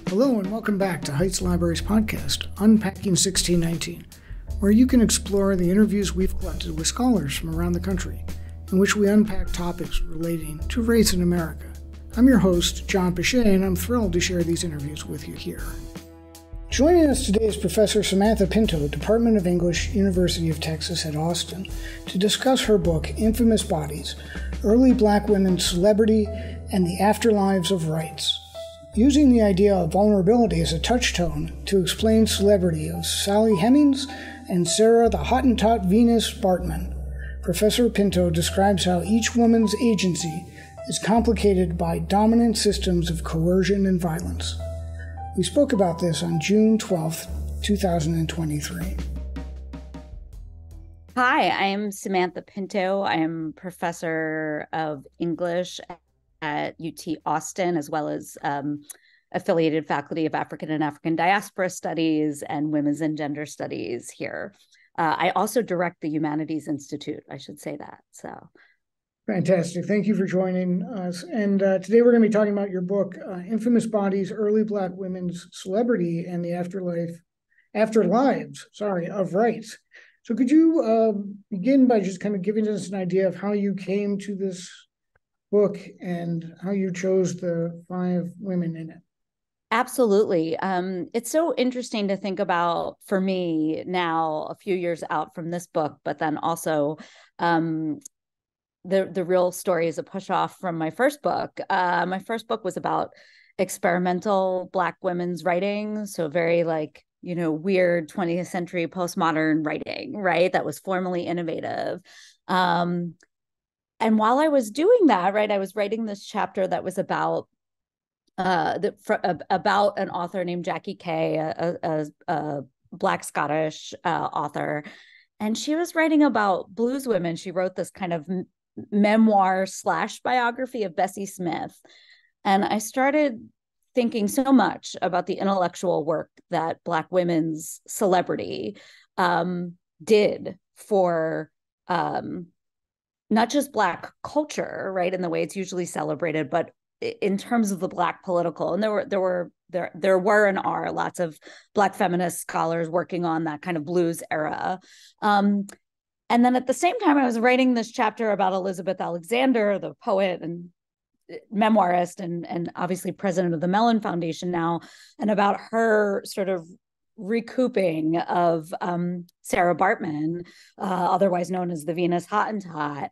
Hello and welcome back to Heights Library's podcast, Unpacking 1619, where you can explore the interviews we've collected with scholars from around the country, in which we unpack topics relating to race in America. I'm your host, John Pichet, and I'm thrilled to share these interviews with you here. Joining us today is Professor Samantha Pinto, Department of English, University of Texas at Austin, to discuss her book, Infamous Bodies, Early Black Women's Celebrity and the Afterlives of Rights. Using the idea of vulnerability as a touchstone to explain celebrity of Sally Hemings and Sarah the Hottentot Venus Bartman, Professor Pinto describes how each woman's agency is complicated by dominant systems of coercion and violence. We spoke about this on June 12, 2023. Hi, I am Samantha Pinto. I am professor of English at UT Austin, as well as affiliated faculty of African and African Diaspora Studies and Women's and Gender Studies here. I also direct the Humanities Institute, I should say that. So, fantastic. Thank you for joining us. And today we're going to be talking about your book, Infamous Bodies, Early Black Women's Celebrity and the Afterlives of Rights. So could you begin by just kind of giving us an idea of how you came to this book and how you chose the 5 women in it? Absolutely. It's so interesting to think about for me now, a few years out from this book, but then also the real story is a push off from my first book. My first book was about experimental Black women's writing. So very weird 20th century postmodern writing, right? That was formally innovative. And while I was doing that, right, I was writing this chapter that was about an author named Jackie Kay, a Black Scottish author, and she was writing about blues women. She wrote this kind of memoir / biography of Bessie Smith, and I started thinking so much about the intellectual work that Black women's celebrity did for not just Black culture, right, in the way it's usually celebrated, but in terms of the Black political. And there were and are lots of Black feminist scholars working on that kind of blues era. And then at the same time, I was writing this chapter about Elizabeth Alexander, the poet and memoirist, and obviously president of the Mellon Foundation now, and about her sort of recouping of Sarah Bartman, otherwise known as the Venus Hottentot.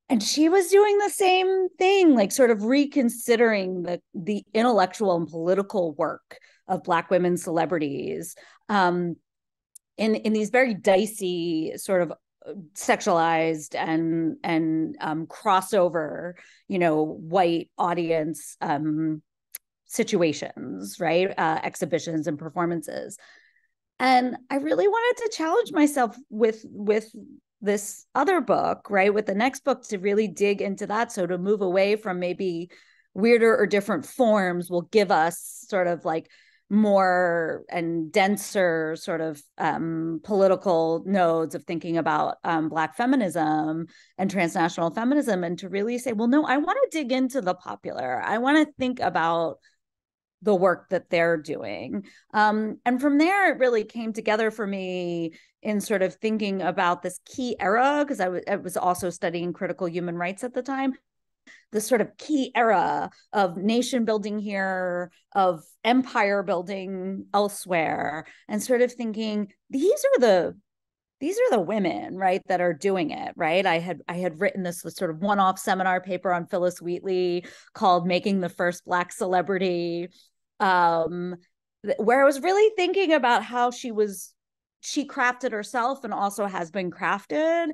And she was doing the same thing, like sort of reconsidering the intellectual and political work of Black women celebrities in these very dicey, sort of sexualized and crossover, white audience situations, right? Exhibitions and performances. And I really wanted to challenge myself with this other book, right? With the next book, to really dig into that. So to move away from maybe weirder or different forms will give us sort of like more and denser sort of political nodes of thinking about Black feminism and transnational feminism, and to really say, well, no, I want to dig into the popular. I want to think about the work that they're doing. And from there, it really came together for me in sort of thinking about this key era, because I was also studying critical human rights at the time, this sort of key era of nation building here, of empire building elsewhere, and sort of thinking, these are the women, right, that are doing it, right? I had written this sort of one-off seminar paper on Phyllis Wheatley called Making the First Black Celebrity, where I was really thinking about how she crafted herself and also has been crafted.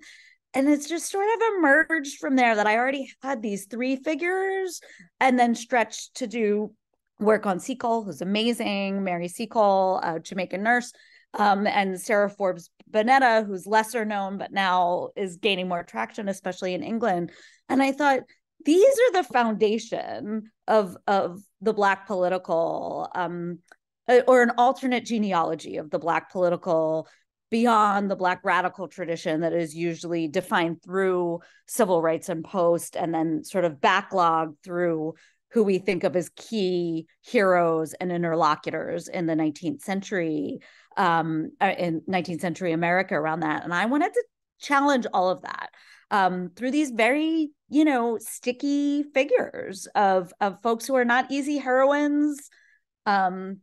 And it's just sort of emerged from there that I already had these 3 figures, and then stretched to do work on Seacole, who's amazing, Mary Seacole, a Jamaican nurse, and Sarah Forbes Bonetta, who's lesser known, but now is gaining more traction, especially in England. And I thought, these are the foundation of the Black political, or an alternate genealogy of the Black political beyond the Black radical tradition that is usually defined through civil rights and post, and then sort of backlogged through who we think of as key heroes and interlocutors in the 19th century, in 19th century America around that. And I wanted to challenge all of that through these very, sticky figures of folks who are not easy heroines, and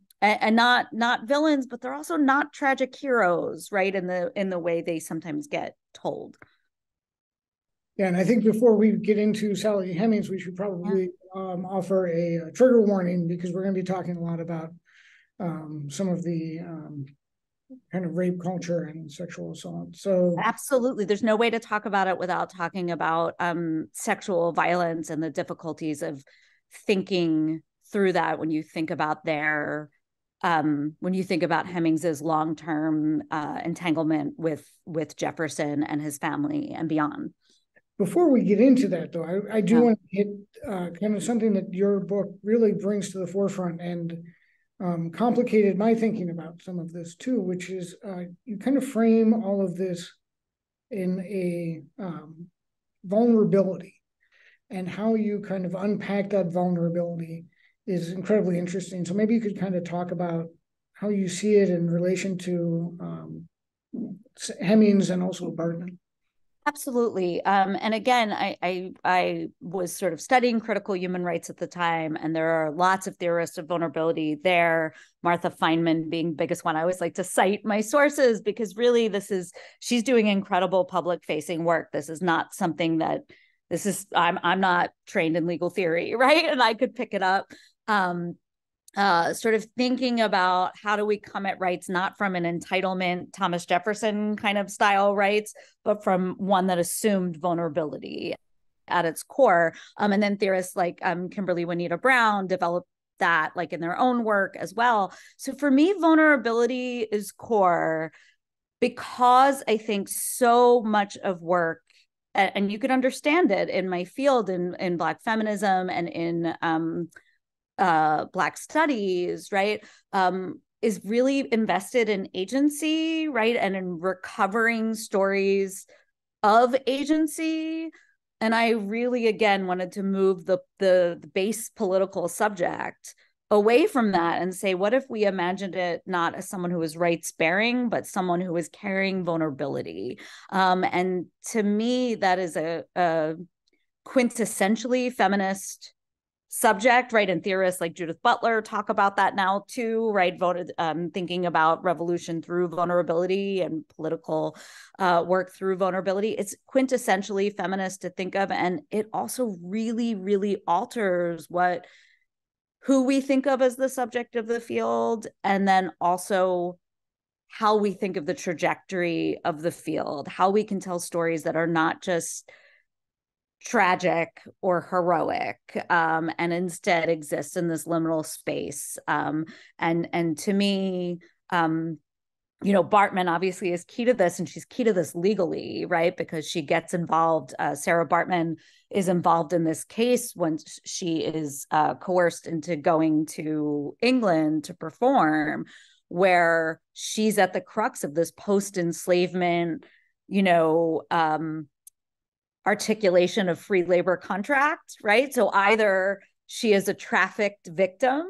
not villains, but they're also not tragic heroes, right? In the way they sometimes get told. Yeah, and I think before we get into Sally Hemings, we should probably offer a trigger warning, because we're going to be talking a lot about some of the kind of rape culture and sexual assault. So absolutely, there's no way to talk about it without talking about sexual violence and the difficulties of thinking through that when you think about Hemings's long-term entanglement with Jefferson and his family and beyond. Before we get into that, though, I do want to hit kind of something that your book really brings to the forefront and complicated my thinking about some of this too, which is you kind of frame all of this in a vulnerability, and how you kind of unpack that vulnerability is incredibly interesting. So maybe you could kind of talk about how you see it in relation to Hemings and also Bartman. Absolutely. And again, I was sort of studying critical human rights at the time, and there are lots of theorists of vulnerability there. Martha Feynman being the biggest one. I always like to cite my sources, because really she's doing incredible public facing work. This is not something that I'm not trained in legal theory, right? And I could pick it up. Sort of thinking about how do we come at rights, not from an entitlement, Thomas Jefferson kind of style rights, but from one that assumed vulnerability at its core. And then theorists like Kimberly Juanita Brown developed that like in their own work as well. So for me, vulnerability is core, because I think so much of work, and you could understand it in my field in Black feminism and in Black studies, right, is really invested in agency, right, and in recovering stories of agency. And I really, again, wanted to move the base political subject away from that and say, what if we imagined it not as someone who was rights bearing, but someone who was carrying vulnerability? And to me, that is a quintessentially feminist subject, right? And theorists like Judith Butler talk about that now too, right? Thinking about revolution through vulnerability and political work through vulnerability. It's quintessentially feminist to think of, and it also really, really alters who we think of as the subject of the field, and then also how we think of the trajectory of the field, how we can tell stories that are not just tragic or heroic, and instead exist in this liminal space. And to me, Bartman obviously is key to this, and she's key to this legally, right? Because she gets involved. Sarah Bartman is involved in this case when she is coerced into going to England to perform, where she's at the crux of this post-enslavement, articulation of free labor contract, right? So either she is a trafficked victim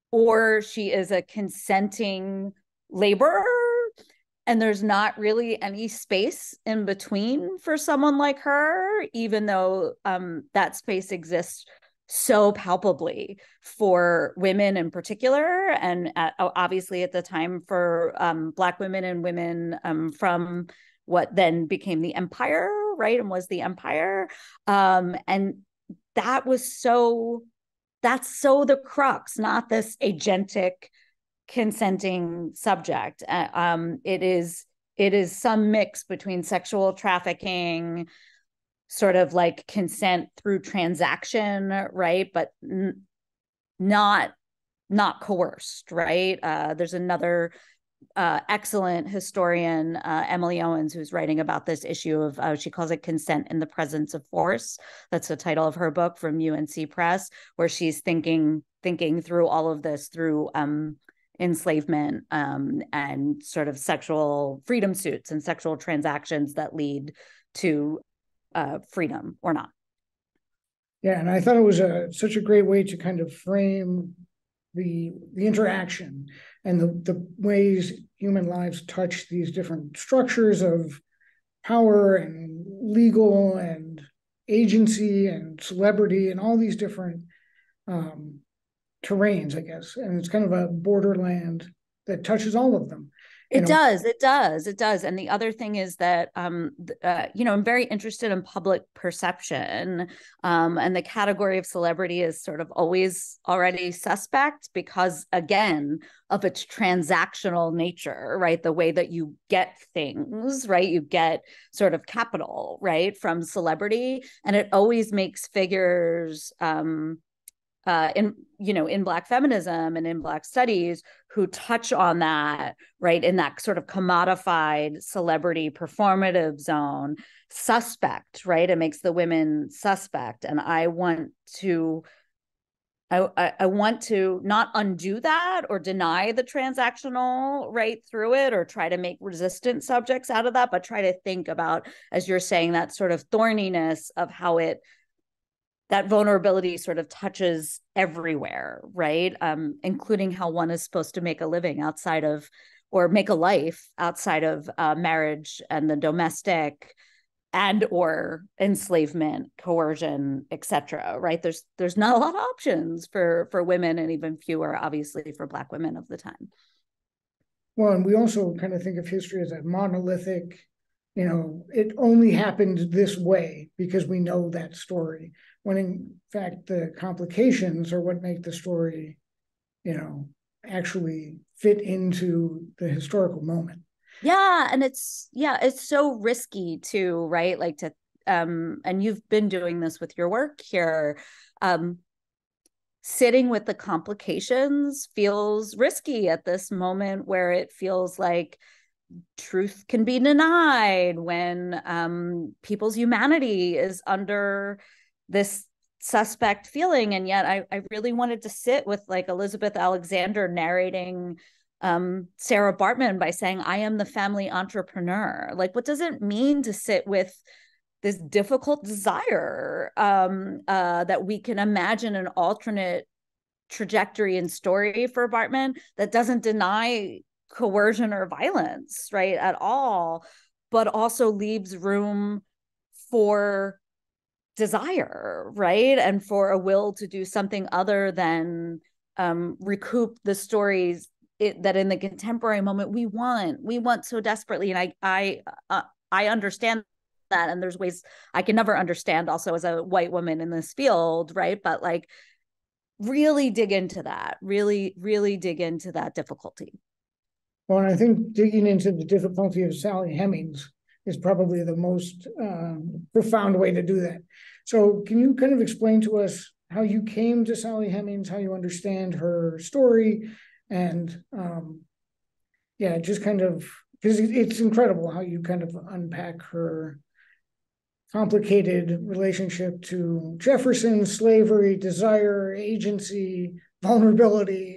or she is a consenting laborer, and there's not really any space in between for someone like her, even though that space exists so palpably for women in particular, and obviously at the time for Black women and women from what then became the empire, right, and was the empire. And that's so the crux, not this agentic consenting subject. It is some mix between sexual trafficking, sort of like consent through transaction, right, but not coerced, right? There's another excellent historian, Emily Owens, who's writing about this issue of, she calls it Consent in the Presence of Force. That's the title of her book from UNC Press, where she's thinking through all of this through enslavement and sort of sexual freedom suits and sexual transactions that lead to freedom or not. Yeah, and I thought it was such a great way to kind of frame the interaction and the ways human lives touch these different structures of power and legal and agency and celebrity and all these different um, terrains, I guess. And it's kind of a borderland that touches all of them. It does. It does. It does. And the other thing is that, I'm very interested in public perception. And the category of celebrity is sort of always already suspect because, again, of its transactional nature, right? The way that you get things, right? You get sort of capital, right? From celebrity. And it always makes figures, in Black feminism and in Black studies who touch on that, right, in that sort of commodified celebrity performative zone, suspect, right? It makes the women suspect. And I want to not undo that or deny the transactional right through it or try to make resistant subjects out of that, but try to think about, as you're saying, that sort of thorniness of how that vulnerability sort of touches everywhere, right? Including how one is supposed to make a living outside of, or make a life outside of marriage and the domestic and or enslavement, coercion, etc. Right? There's not a lot of options for women, and even fewer, obviously, for Black women of the time. Well, and we also kind of think of history as a monolithic, it only happened this way because we know that story, when in fact the complications are what make the story, actually fit into the historical moment. Yeah, and it's so risky too, right? Like to and you've been doing this with your work here. Sitting with the complications feels risky at this moment where it feels like truth can be denied, when people's humanity is under this suspect feeling. And yet I really wanted to sit with like Elizabeth Alexander narrating Sarah Baartman by saying, I am the family entrepreneur. Like, what does it mean to sit with this difficult desire that we can imagine an alternate trajectory and story for Baartman that doesn't deny coercion or violence, right, at all, but also leaves room for desire, right, and for a will to do something other than recoup the stories that in the contemporary moment we want so desperately. And I understand that, and there's ways I can never understand also as a white woman in this field, right, but like really dig into that, really dig into that difficulty. Well, and I think digging into the difficulty of Sally Hemings is probably the most profound way to do that. So can you kind of explain to us how you came to Sally Hemings, how you understand her story, and just kind of, because it's incredible how you kind of unpack her complicated relationship to Jefferson, slavery, desire, agency, vulnerability.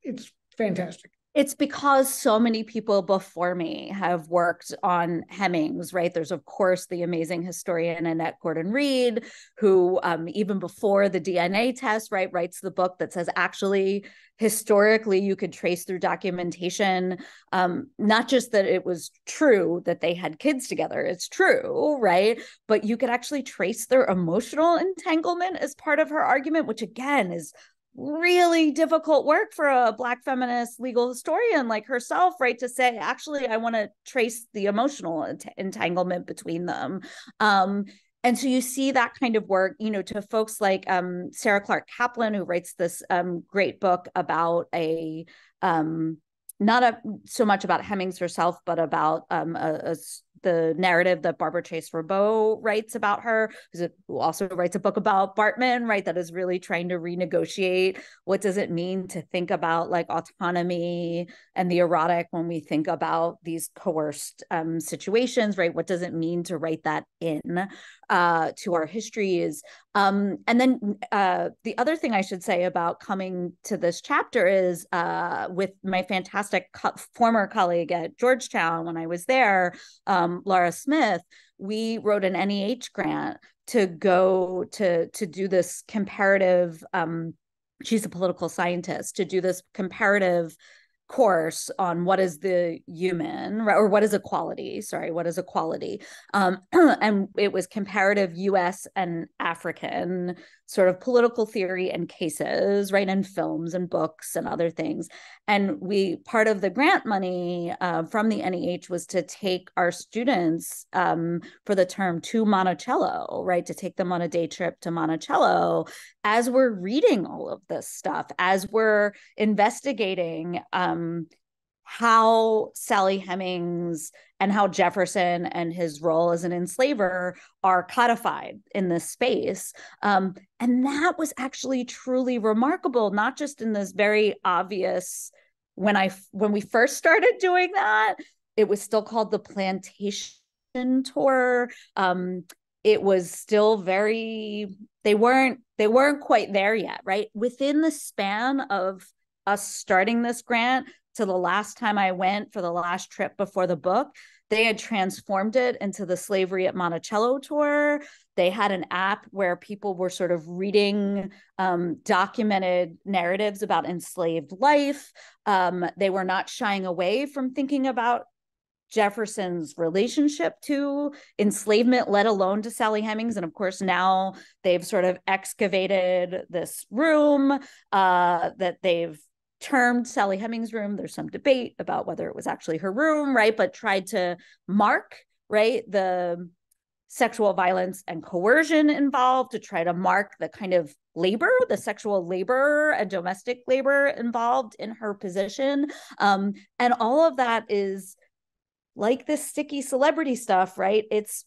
It's fantastic. It's because so many people before me have worked on Hemings, right? There's, of course, the amazing historian Annette Gordon-Reed, who even before the DNA test, right, writes the book that says, actually, historically, you could trace through documentation, not just that it was true that they had kids together, it's true, right? But you could actually trace their emotional entanglement as part of her argument, which again is really difficult work for a Black feminist legal historian like herself, right, to say, actually, I want to trace the emotional entanglement between them. And so you see that kind of work, to folks like Sarah Clark Kaplan, who writes this great book about so much about Hemings herself, but about the narrative that Barbara Chase Rabeau writes about her, who also writes a book about Baartman, right, that is really trying to renegotiate what does it mean to think about like autonomy and the erotic when we think about these coerced situations, right? What does it mean to write that in to our histories? And then the other thing I should say about coming to this chapter is with my fantastic former colleague at Georgetown when I was there, Laura Smith, we wrote an NEH grant to go to do this comparative, she's a political scientist, to do this comparative course on what is the human, or what is equality, what is equality. And it was comparative US and African sort of political theory and cases, right, and films and books and other things. And part of the grant money from the NEH was to take our students for the term to Monticello, right, to take them on a day trip to Monticello as we're reading all of this stuff, as we're investigating how Sally Hemings and how Jefferson and his role as an enslaver are codified in this space. And that was actually truly remarkable, not just in this very obvious, when we first started doing that, it was still called the plantation tour. It was still very, they weren't quite there yet, right? Within the span of us starting this grant to the last time I went for the last trip before the book, they had transformed it into the Slavery at Monticello tour. They had an app where people were sort of reading documented narratives about enslaved life. They were not shying away from thinking about Jefferson's relationship to enslavement, let alone to Sally Hemings. And of course, now they've sort of excavated this room that they've termed Sally Hemings' room. There's some debate about whether it was actually her room, right? But tried to mark, right, the sexual violence and coercion involved, to try to mark the kind of labor, the sexual labor and domestic labor involved in her position. And all of that is like this sticky celebrity stuff, right? It's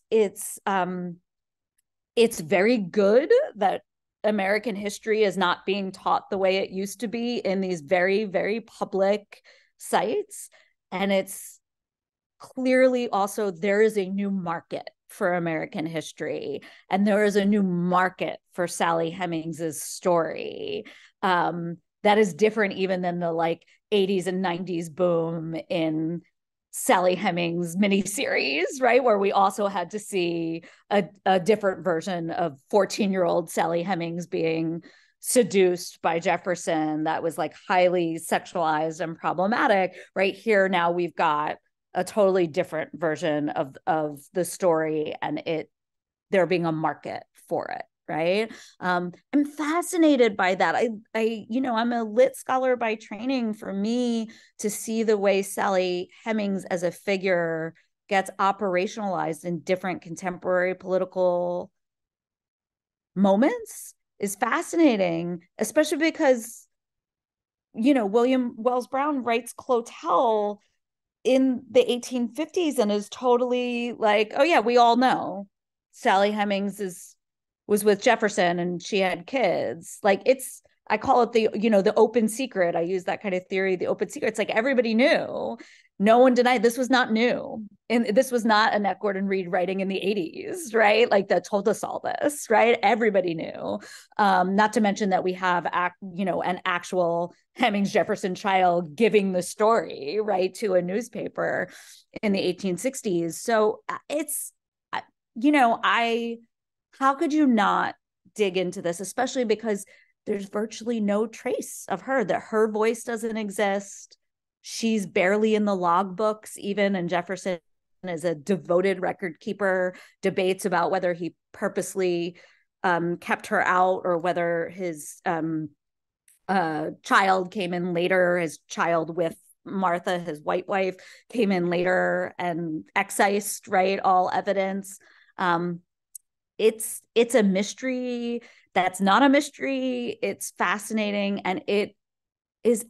very good that American history is not being taught the way it used to be in these very, very public sites. And it's clearly also, there is a new market for American history, and there is a new market for Sally Hemings's story that is different even than the like 80s and 90s boom in Sally Hemings miniseries, right? Where we also had to see a different version of 14-year-old Sally Hemings being seduced by Jefferson that was like highly sexualized and problematic. Right here now we've got a totally different version of the story, and there being a market for it. Right. I'm fascinated by that. I'm a lit scholar by training. For me to see the way Sally Hemings as a figure gets operationalized in different contemporary political moments is fascinating, especially because, William Wells Brown writes Clotel in the 1850s and is totally like, oh yeah, we all know Sally Hemings was with Jefferson and she had kids. Like I call it the open secret. I use that kind of theory, the open secret. It's like everybody knew. No one denied this was not new. And this was not Annette Gordon Reed writing in the 80s, right? Like that told us all this, right? Everybody knew. Not to mention that we have an actual Hemings Jefferson child giving the story, right, to a newspaper in the 1860s. So how could you not dig into this, especially because there's virtually no trace of her, that her voice doesn't exist. She's barely in the logbooks even, and Jefferson is a devoted record keeper, debates about whether he purposely kept her out or whether his child came in later, his child with Martha, his white wife, came in later and excised, right, all evidence. It's a mystery that's not a mystery. It's fascinating, and it is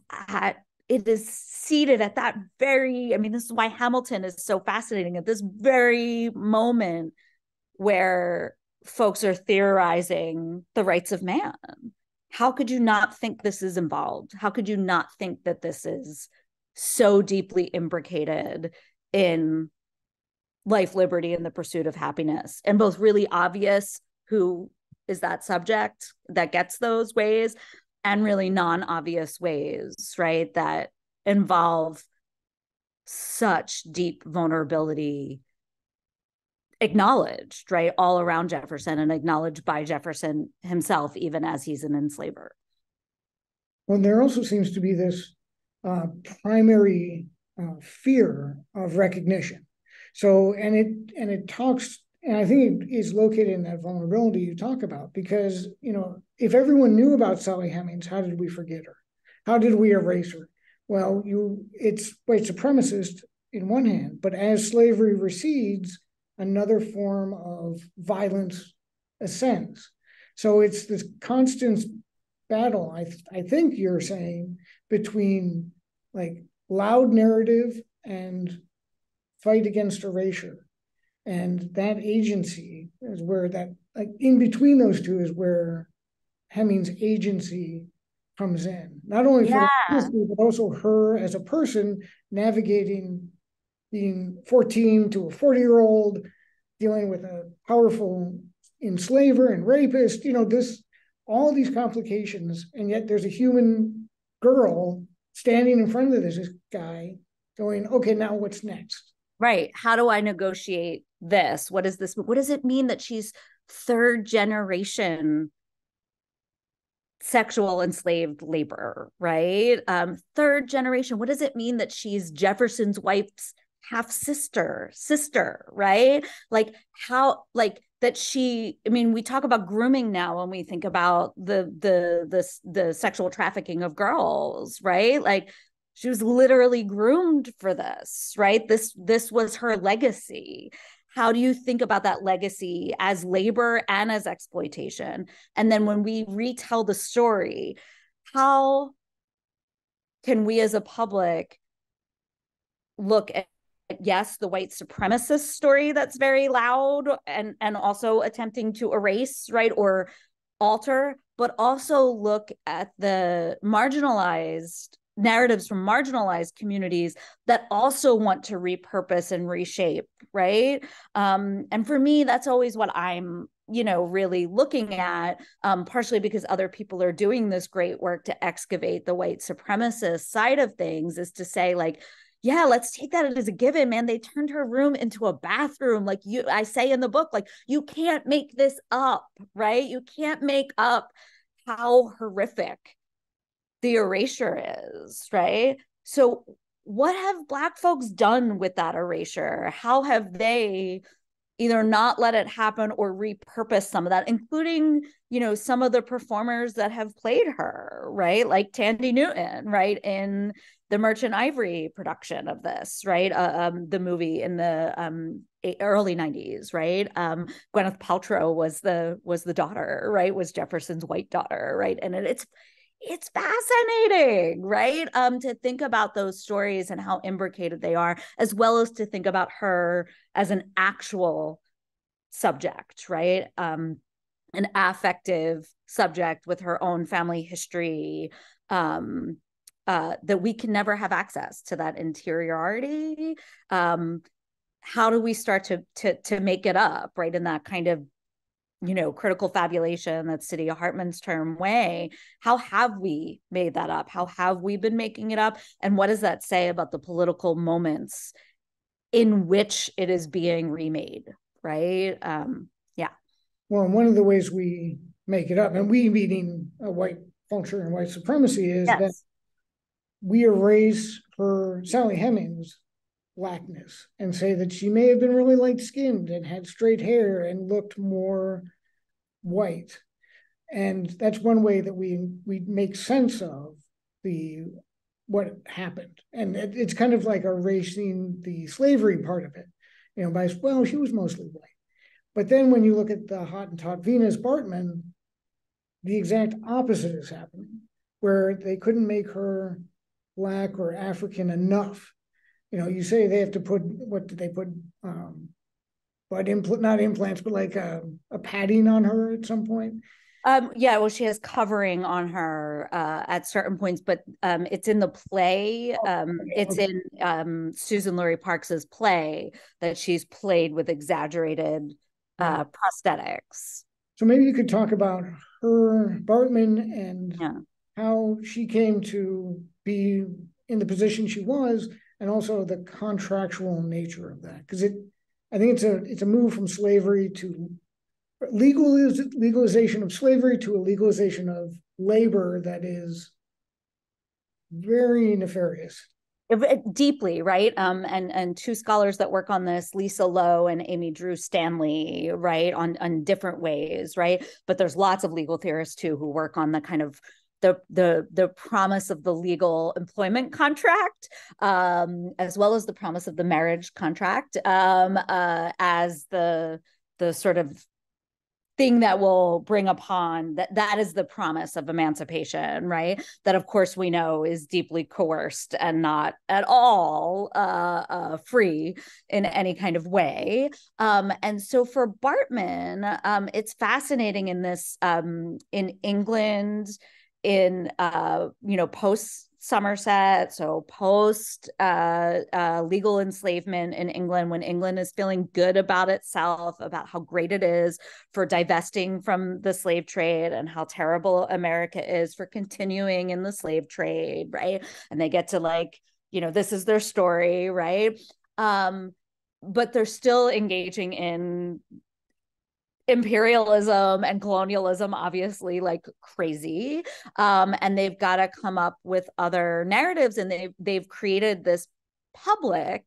seated at that very, this is why Hamilton is so fascinating, at this very moment where folks are theorizing the rights of man. How could you not think this is involved? How could you not think that this is so deeply imbricated in life, liberty, and the pursuit of happiness, and both really obvious who is that subject that gets those ways, and really non-obvious ways, right, that involve such deep vulnerability acknowledged, right, all around Jefferson and acknowledged by Jefferson himself, even as he's an enslaver. Well, there also seems to be this primary fear of recognition. So, and it talks, and I think it is located in that vulnerability you talk about, because, if everyone knew about Sally Hemings, how did we forget her? How did we erase her? Well, it's white supremacist in one hand, but as slavery recedes, another form of violence ascends. So it's this constant battle, I think you're saying, between like loud narrative and fight against erasure. And that agency is where that, like, in between those two is where Hemings' agency comes in. Not only for history, but also her as a person navigating being 14 to a 40-year-old, dealing with a powerful enslaver and rapist, all these complications, and yet there's a human girl standing in front of this guy going, okay, now what's next? Right. How do I negotiate this? What is this? What does it mean that she's third generation sexual enslaved labor, right? Third generation. What does it mean that she's Jefferson's wife's half sister, right? Like how, like that she, I mean, we talk about grooming now when we think about the sexual trafficking of girls, right? Like she was literally groomed for this, right? This was her legacy. How do you think about that legacy as labor and as exploitation? And then when we retell the story, how can we as a public look at, yes, the white supremacist story that's very loud and also attempting to erase, right, or alter, but also look at the marginalized narratives from marginalized communities that also want to repurpose and reshape, right? And for me, that's always what I'm, really looking at, partially because other people are doing this great work to excavate the white supremacist side of things, is to say, like, yeah, let's take that as a given, man. They turned her room into a bathroom. Like I say in the book, like, you can't make this up, right? You can't make up how horrific the erasure is, right? So what have Black folks done with that erasure? How have they either not let it happen or repurposed some of that, including, some of the performers that have played her, right? Like Tandy Newton, right? In the Merchant Ivory production of this, right? The movie in the early 90s, right? Gwyneth Paltrow was the daughter, right? Was Jefferson's white daughter, right? And it's fascinating, right? To think about those stories and how imbricated they are, as well as to think about her as an actual subject, right? An affective subject with her own family history, that we can never have access to that interiority. How do we start to make it up, right? In that kind of critical fabulation, that's Saidiya Hartman's term, way. How have we made that up? How have we been making it up? And what does that say about the political moments in which it is being remade, right? Yeah. Well, one of the ways we make it up, and we meaning a white culture and white supremacy, is that we erase her, Sally Hemings, blackness and say that she may have been really light-skinned and had straight hair and looked more white. And that's one way that we make sense of what happened. And it's kind of like erasing the slavery part of it, by, well, she was mostly white. But then when you look at the Hottentot Venus Bartman, the exact opposite is happening, where they couldn't make her Black or African enough. You say they have to put, what did they put? Not implants, but like a padding on her at some point. Yeah, well, she has covering on her at certain points, but it's in the play. It's in Susan Lurie Parks's play that she's played with exaggerated prosthetics. So maybe you could talk about her, Bartman, and how she came to be in the position she was, and also the contractual nature of that, because I think it's a move from slavery to legalization of slavery to a legalization of labor that is very nefarious. Deeply, right? And two scholars that work on this, Lisa Lowe and Amy Drew Stanley, right, on different ways, right? But there's lots of legal theorists too who work on the kind of the promise of the legal employment contract, as well as the promise of the marriage contract, as the sort of thing that will bring upon that is the promise of emancipation, right? That of course we know is deeply coerced and not at all free in any kind of way. And so for Bartman, it's fascinating in this in England, in post Somerset, so post legal enslavement in England, when England is feeling good about itself, about how great it is for divesting from the slave trade and how terrible America is for continuing in the slave trade, right? And they get to this is their story, right? But they're still engaging in imperialism and colonialism, obviously, like crazy, and they've got to come up with other narratives, and they've created this public,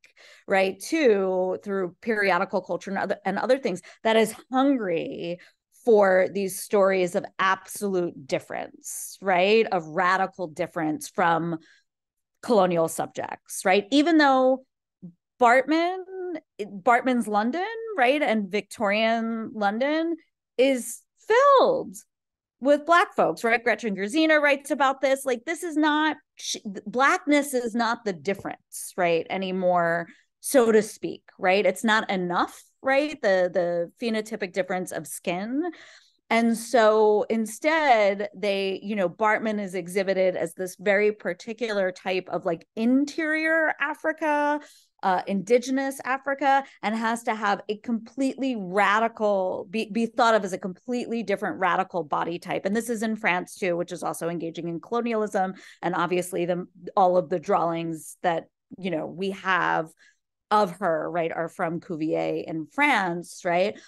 right, too, through periodical culture and other things, that is hungry for these stories of absolute difference, right, of radical difference from colonial subjects, right? Even though Bartman's London, right, and Victorian London is filled with Black folks, right? Gretchen Gerzina writes about this. Like, this is not, Blackness is not the difference, right, anymore, so to speak, right? It's not enough, right? The phenotypic difference of skin. And so instead, Bartman is exhibited as this very particular type of like interior Africa, indigenous Africa, and has to have a completely radical, be thought of as a completely different radical body type. And this is in France too, which is also engaging in colonialism. And obviously all of the drawings that, we have of her, right, are from Cuvier in France, right?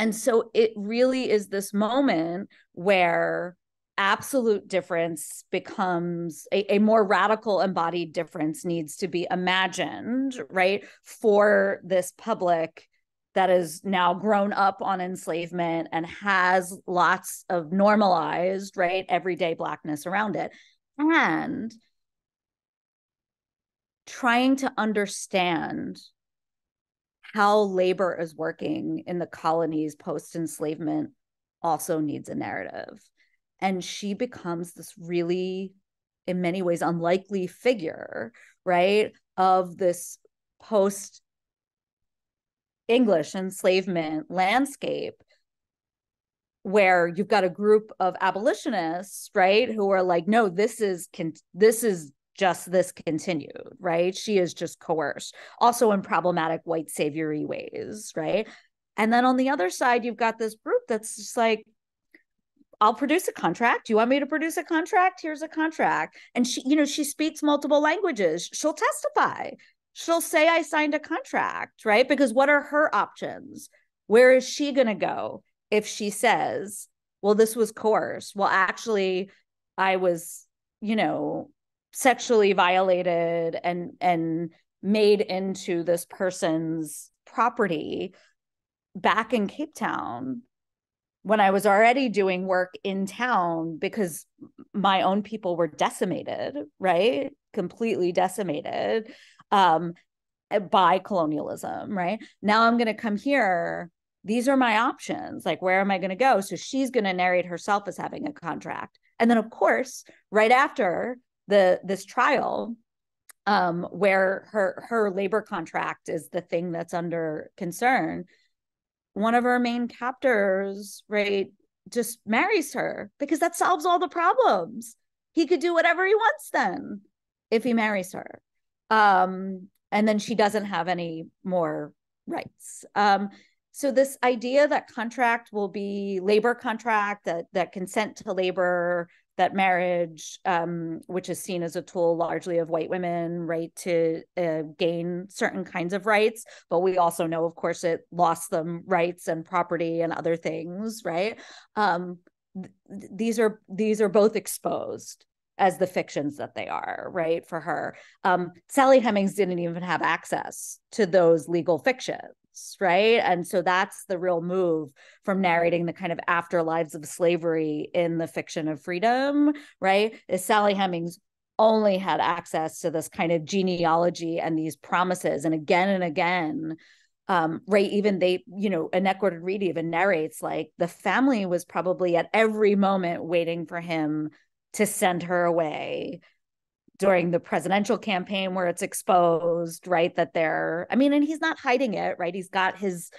And so it really is this moment where absolute difference becomes a more radical embodied difference needs to be imagined, right, for this public that is now grown up on enslavement and has lots of normalized, right, everyday Blackness around it. And trying to understand how labor is working in the colonies post-enslavement also needs a narrative. And she becomes this really, in many ways, unlikely figure, right, of this post-English enslavement landscape, where you've got a group of abolitionists, right, who are like, no, this is just this continued, right? She is just coerced, also in problematic white saviory ways, right? And then on the other side, you've got this group that's just like, I'll produce a contract. Do you want me to produce a contract? Here's a contract. And she speaks multiple languages. She'll testify. She'll say, I signed a contract, right? Because what are her options? Where is she going to go if she says, well, this was coerced? Well, actually, I was, sexually violated and made into this person's property back in Cape Town when I was already doing work in town because my own people were decimated, right? Completely decimated by colonialism, right? Now I'm going to come here. These are my options. Like, where am I going to go? So she's going to narrate herself as having a contract. And then, of course, right after this trial, where her labor contract is the thing that's under concern, one of her main captors, right, just marries her because that solves all the problems. He could do whatever he wants then if he marries her. And then she doesn't have any more rights. So this idea that contract will be labor contract, that consent to labor, that marriage, which is seen as a tool largely of white women, right, to gain certain kinds of rights. But we also know, of course, it lost them rights and property and other things, right? These are both exposed as the fictions that they are, right, for her. Sally Hemings didn't even have access to those legal fictions, right? And so that's the real move from narrating the kind of afterlives of slavery in the fiction of freedom, right? Is Sally Hemings only had access to this kind of genealogy and these promises. And again, right, even they, Annette Gordon-Reed even narrates like the family was probably at every moment waiting for him to send her away during the presidential campaign where it's exposed, right, that and he's not hiding it, right? He's got his,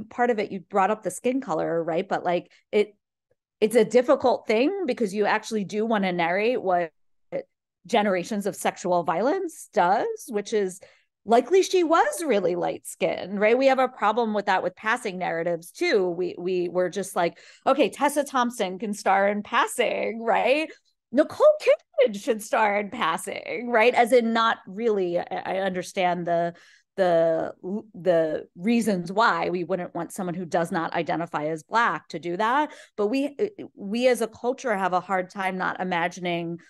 part of it, you brought up the skin color, right? But like it's a difficult thing because you actually do want to narrate what generations of sexual violence does, which is likely she was really light skinned, right? We have a problem with that with passing narratives too. We were just like, okay, Tessa Thompson can star in Passing, right? Nicole Kidman should star in Passing, right? As in not really, I understand the reasons why we wouldn't want someone who does not identify as Black to do that. But we as a culture have a hard time not imagining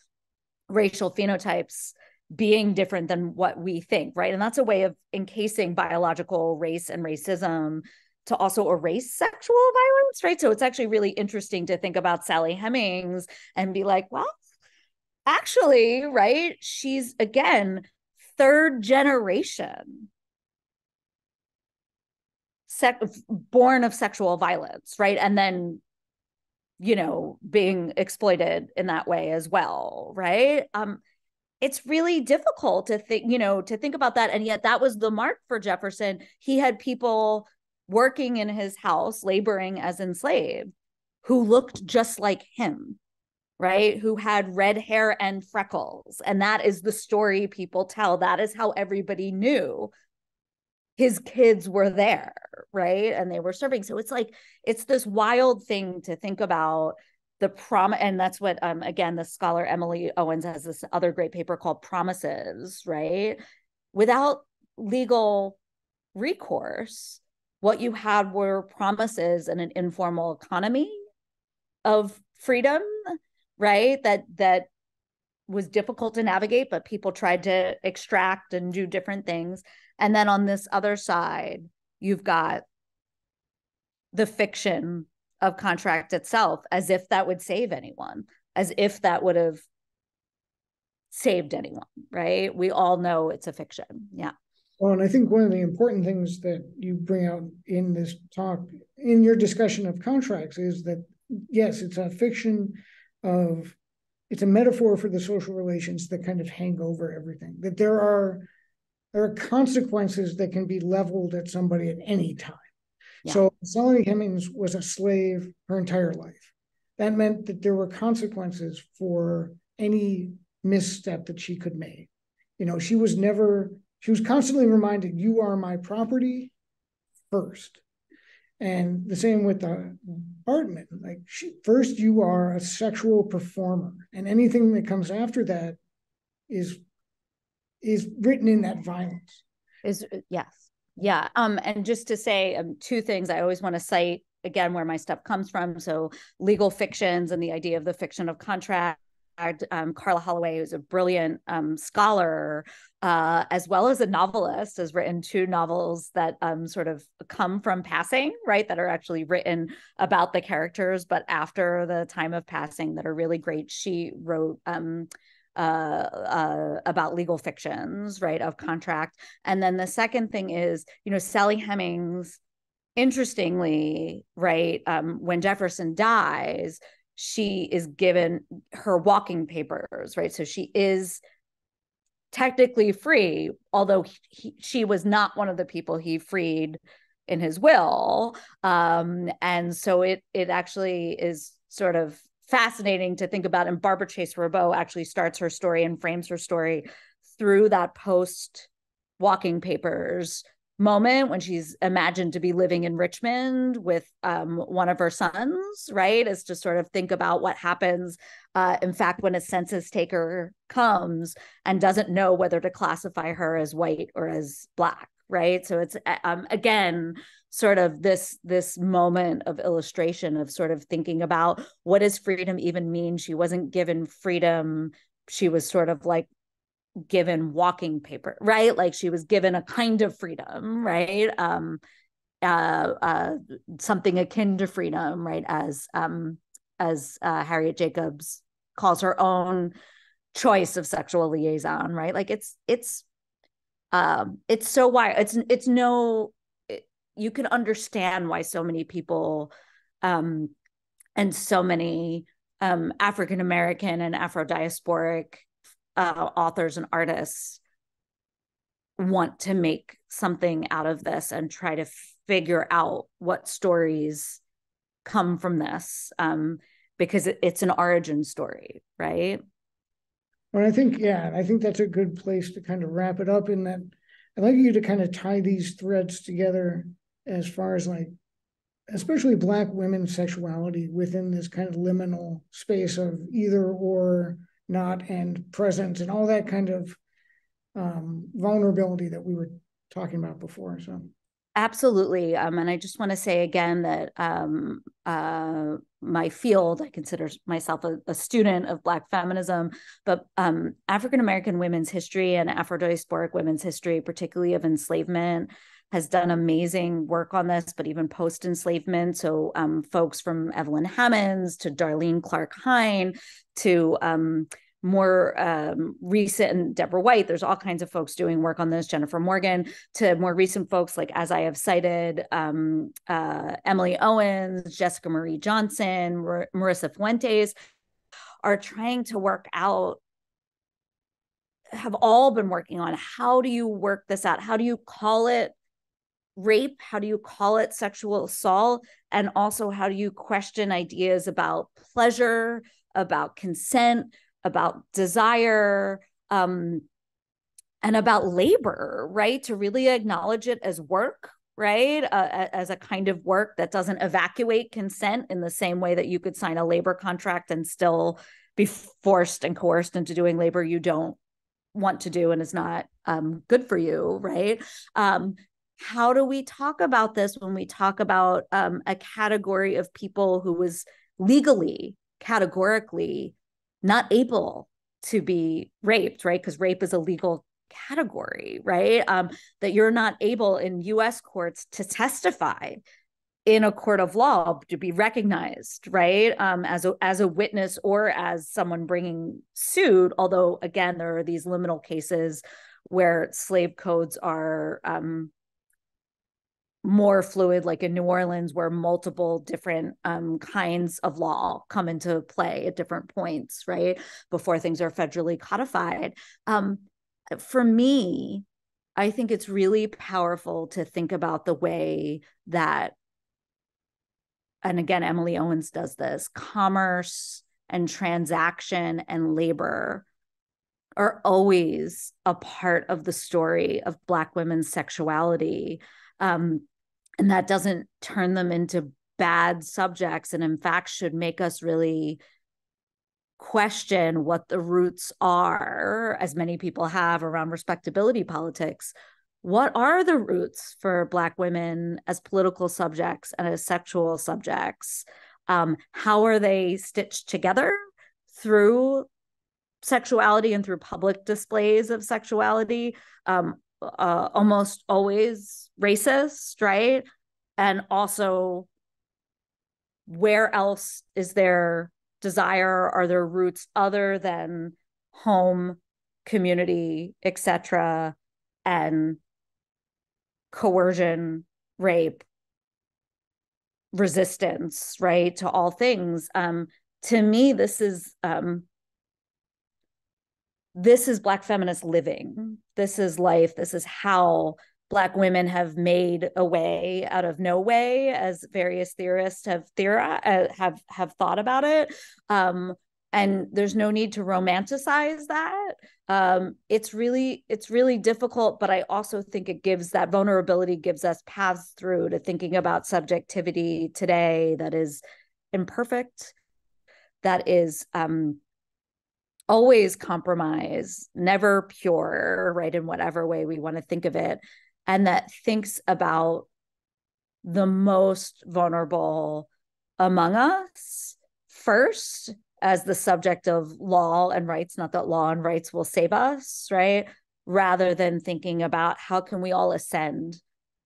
racial phenotypes being different than what we think, right? And that's a way of encasing biological race and racism to also erase sexual violence, right? So it's actually really interesting to think about Sally Hemings and be like, well, actually, right, she's, again, third generation born of sexual violence, right? And then, being exploited in that way as well, right? It's really difficult to think about that. And yet that was the mark for Jefferson. He had people working in his house, laboring as enslaved, who looked just like him, right? Who had red hair and freckles. And that is the story people tell. That is how everybody knew his kids were there, right? And they were serving. So it's like, it's this wild thing to think about and that's what, again, the scholar Emily Owens has this other great paper called Promises, right? Without legal recourse, what you had were promises and an informal economy of freedom, right? That was difficult to navigate, but people tried to extract and do different things. And then on this other side, you've got the fiction of contract itself, as if that would save anyone, as if that would have saved anyone, right? We all know it's a fiction. Yeah. Well, and I think one of the important things that you bring out in this talk, in your discussion of contracts, is that, yes, it's a fiction it's a metaphor for the social relations that kind of hang over everything, that there are consequences that can be leveled at somebody at any time. Yeah. So Sally Hemings was a slave her entire life. That meant that there were consequences for any misstep that she could make. She was constantly reminded, you are my property first. And the same with Bartman, like first you are a sexual performer, and anything that comes after that is written in that violence. Yes. Yeah. And just to say two things, I always want to cite again where my stuff comes from. So legal fictions and the idea of the fiction of contract. Carla Holloway, who's a brilliant scholar, as well as a novelist, has written two novels that sort of come from Passing, right? That are actually written about the characters, but after the time of Passing, that are really great. She wrote about legal fictions, right, of contract. And then the second thing is, Sally Hemings, interestingly, right, when Jefferson dies, she is given her walking papers, right? So she is technically free, although she was not one of the people he freed in his will. And so it actually is sort of fascinating to think about. And Barbara Chase Rabeau actually starts her story and frames her story through that post walking papers moment when she's imagined to be living in Richmond with one of her sons, right? Is to sort of think about what happens, in fact, when a census taker comes and doesn't know whether to classify her as white or as Black, right? So it's, again, sort of this moment of illustration of sort of thinking about what does freedom even mean? She wasn't given freedom. She was sort of like given walking paper, right? Like she was given a kind of freedom, right? Something akin to freedom, right? As Harriet Jacobs calls her own choice of sexual liaison, right? Like it's so why it's no, you can understand why so many people and so many African American and Afro diasporic authors and artists want to make something out of this and try to figure out what stories come from this, because it's an origin story, right? Well, I think that's a good place to kind of wrap it up, in that I'd like you to kind of tie these threads together as far as like, especially Black women's sexuality within this kind of liminal space of either or, not, and presence, and all that kind of vulnerability that we were talking about before. So Absolutely. And I just want to say again that my field, I consider myself a student of Black feminism, but African American women's history and Afro diasporic women's history, particularly of enslavement, has done amazing work on this, but even post-enslavement. So folks from Evelyn Hammonds to Darlene Clark Hine to more recent, and Deborah White, there's all kinds of folks doing work on this, Jennifer Morgan, to more recent folks like, as I have cited, Emily Owens, Jessica Marie Johnson, Marissa Fuentes, are trying to work out, have all been working on, how do you work this out? How do you call it rape? How do you call it sexual assault? And also, how do you question ideas about pleasure, about consent, about desire, and about labor, right? To really acknowledge it as work, right? As a kind of work that doesn't evacuate consent in the same way that you could sign a labor contract and still be forced and coerced into doing labor you don't want to do and is not good for you, right? How do we talk about this when we talk about a category of people who was legally, categorically not able to be raped, right? Because rape is a legal category, right? That you're not able in US courts to testify in a court of law, to be recognized, right? As a witness or as someone bringing suit. Although, again, there are these liminal cases where slave codes are more fluid, like in New Orleans, where multiple different kinds of law come into play at different points, right? Before things are federally codified. For me, I think it's really powerful to think about the way that, and again, Emily Owens does this, commerce and transaction and labor are always a part of the story of Black women's sexuality. And that doesn't turn them into bad subjects, and in fact should make us really question what the roots are, as many people have around respectability politics. What are the roots for Black women as political subjects and as sexual subjects? How are they stitched together through sexuality and through public displays of sexuality? Almost always racist, right? And also, where else is there desire? Are there roots other than home, community, etc., and coercion, rape, resistance, right, to all things? To me, this is Black feminist living. This is life. This is how Black women have made a way out of no way, as various theorists have thought about it. and there's no need to romanticize that. It's really difficult, but I also think it gives, that vulnerability gives us paths through to thinking about subjectivity today that is imperfect, that is always compromise, never pure, right, in whatever way we want to think of it, and that thinks about the most vulnerable among us first as the subject of law and rights, not that law and rights will save us, right? Rather than thinking about how can we all ascend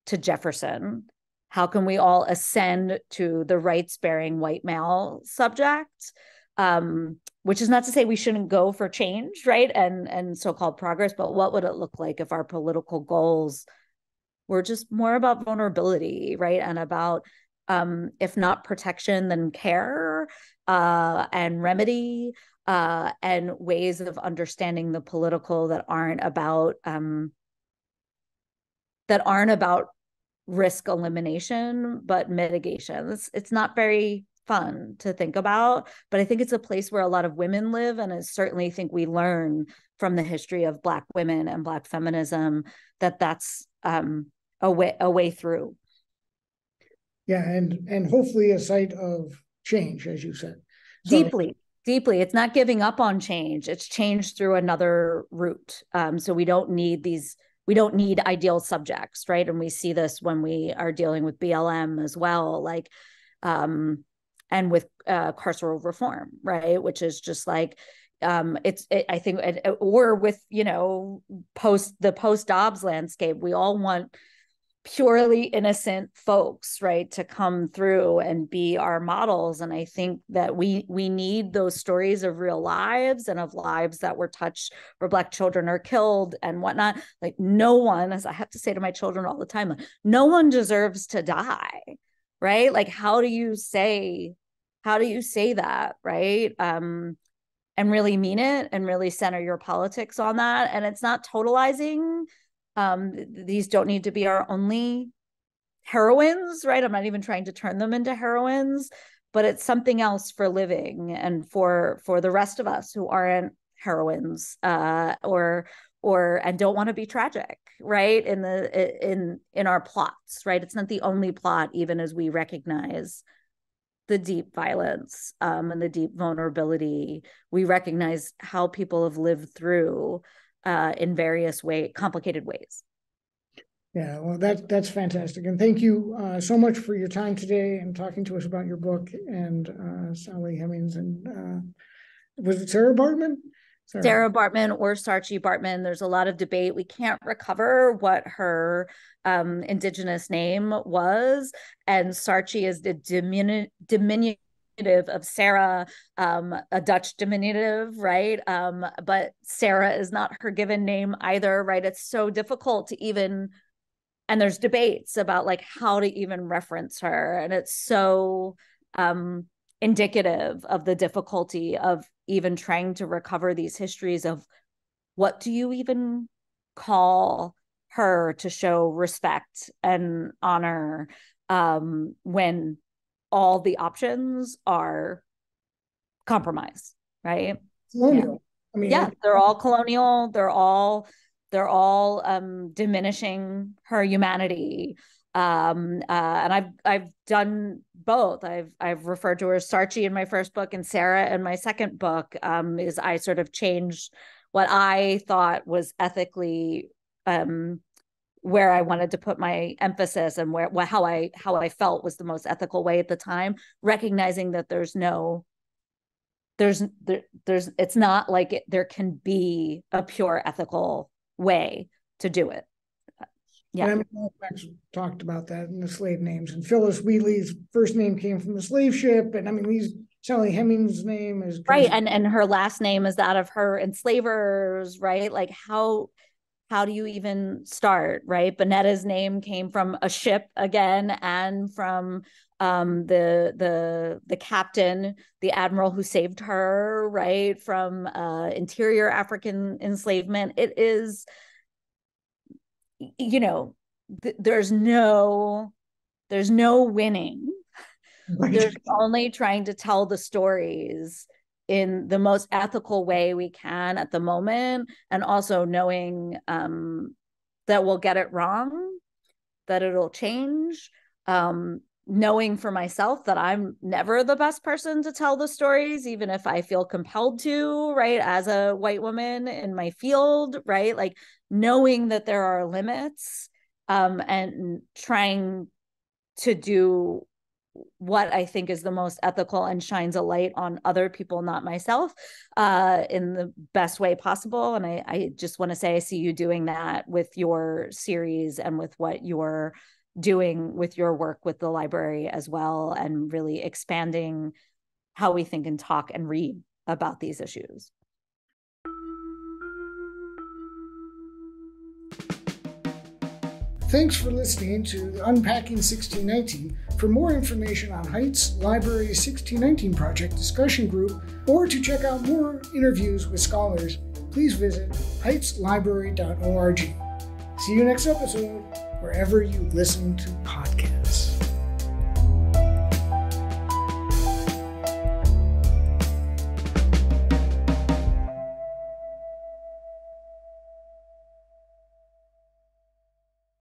to Jefferson? How can we all ascend to the rights-bearing white male subject? Which is not to say we shouldn't go for change, right? And so-called progress, but what would it look like if our political goals were just more about vulnerability, right? And about, if not protection, then care, and remedy, and ways of understanding the political that aren't about risk elimination, but mitigation. It's not very fun to think about, but I think it's a place where a lot of women live, and I certainly think we learn from the history of Black women and Black feminism that that's a way through. Yeah, and hopefully a site of change, as you said. So, deeply. It's not giving up on change. It's change through another route. So we don't need ideal subjects, right? And we see this when we are dealing with BLM as well, like, and with carceral reform, right? Which is just like, I think, or with, post Dobbs landscape, we all want purely innocent folks, right, to come through and be our models. And I think that we need those stories of real lives and of lives that were touched, where Black children are killed and whatnot. Like, no one, as I have to say to my children all the time, like, no one deserves to die, right? Like, how do you say that, right? And really mean it and really center your politics on that. And it's not totalizing. These don't need to be our only heroines, right? I'm not even trying to turn them into heroines, but it's something else for living and for the rest of us who aren't heroines, or and don't want to be tragic, right? In our plots, right? It's not the only plot, even as we recognize the deep violence, and the deep vulnerability. We recognize how people have lived through, in various complicated ways. Yeah, well, that's fantastic. And thank you so much for your time today and talking to us about your book, and Sally Hemings, and was it Sarah Baartman? Sarah Baartman or Saartjie Baartman. There's a lot of debate. We can't recover what her indigenous name was. And Saartjie is the diminutive of Sarah, a Dutch diminutive, right? But Sarah is not her given name either, right? It's so difficult to even, and there's debates about like how to even reference her. And it's so indicative of the difficulty of even trying to recover these histories of what do you even call her to show respect and honor, when all the options are compromise, right? Colonial. Yeah. I mean, they're all colonial. They're all diminishing her humanity. And I've done both. I've referred to her as Saartjie in my first book and Sarah in my second book. Is I sort of changed what I thought was ethically, where I wanted to put my emphasis, and how I felt was the most ethical way at the time, recognizing that it's not like there can be a pure ethical way to do it. Yeah. And Max talked about that in the slave names, and Phyllis Wheatley's first name came from the slave ship, and I mean, Sally Hemings' name is right, and her last name is that of her enslavers, right? Like how do you even start, right? Bonetta's name came from a ship again, and from the captain, the admiral who saved her, right, from interior African enslavement. It is, there's no winning. Right. There's only trying to tell the stories in the most ethical way we can at the moment, and also knowing that we'll get it wrong, that it'll change, knowing for myself that I'm never the best person to tell the stories, even if I feel compelled to, right, as a white woman in my field, right, like knowing that there are limits, and trying to do what I think is the most ethical and shines a light on other people, not myself, in the best way possible. And I just want to say I see you doing that with your series and with what you're doing with your work with the library as well, and really expanding how we think and talk and read about these issues. Thanks for listening to the Unpacking 1619. For more information on Heights Library's 1619 Project discussion group, or to check out more interviews with scholars, please visit heightslibrary.org. See you next episode, wherever you listen to podcasts.